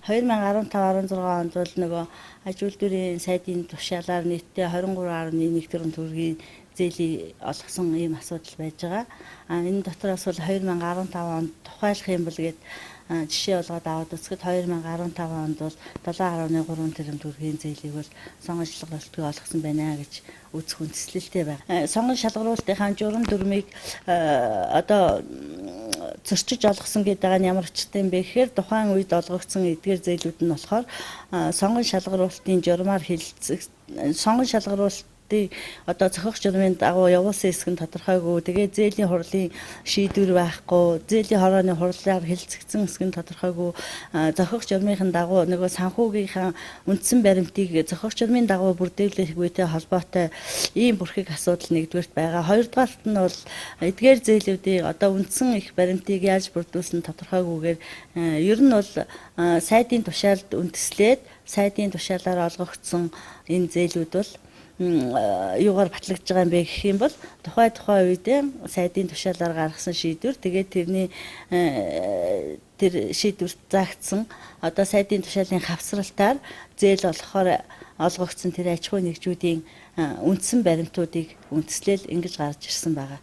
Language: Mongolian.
2015-16 онд бол нөгөө аж үйлдвэрийн сайдын тушаалаар нийтдээ 23.1 тэрбум төгрөгийн зээлийг олгосон ийм асуудал байж байгаа. Энэ дотроос бол 2015 онд тухайлах юм бол гээд жишээ олгоод аваад үзэхэд 2015 онд бол 7.3 тэрбум төгрөгийн зээлийг бол сонгон шалгаруулалтыг олгосон байна гэж үзэх үндэслэлтэй байна. Сонгон шалгаруулалтынхаа журам дүрмийг одоо зөрчиж олгосон гэдэг байгаа нь ямар учиртай юм бэ гэхээр тухайн үед олгогдсон эдгээр зээлүүд нь болохоор сонгон шалгаруулалтын журмаар сонгон шалгаруулалтын одоо зохиох журмын дагуу явуулсан хэсэг нь тодорхойгүй. Тэгээд зээлийн хурлын шийдвэр байхгүй, зээлийн хорооны хурлаар хэлэлцэгдсэн хэсэг нь тодорхойгүй. Зохиох журмын дагуу нөгөө санхүүгийнхаа үндсэн баримтыг зохиох журмын дагуу бүрдүүлэхгүйтэй холбоотой ийм бүрхэг асуудал нэгдүгээрт байгаа. Хоёрдугаарт нь бол эдгээр зээлүүдийн одоо үндсэн их баримтыг яаж бүрдүүлсэн тодорхойгүйгээр ер нь бол сайдын тушаалд үндэслээд сайдын тушаалаар олгогдсон энэ зээлүүд бол юугаар батлагдж байгаа юм бэ гэх юм бол тухай үедээ сайдын тушаалаар гаргасан шийдвэр тэгээд тэрний тэр шийдвэрт заагдсан одоо сайдын тушаалын хавсралтаар зээл олохоор олгогдсон тэр аж ахуй нэгжүүдийн үндсэн баримтуудыг үндэслэл ингэж гарч ирсэн байна.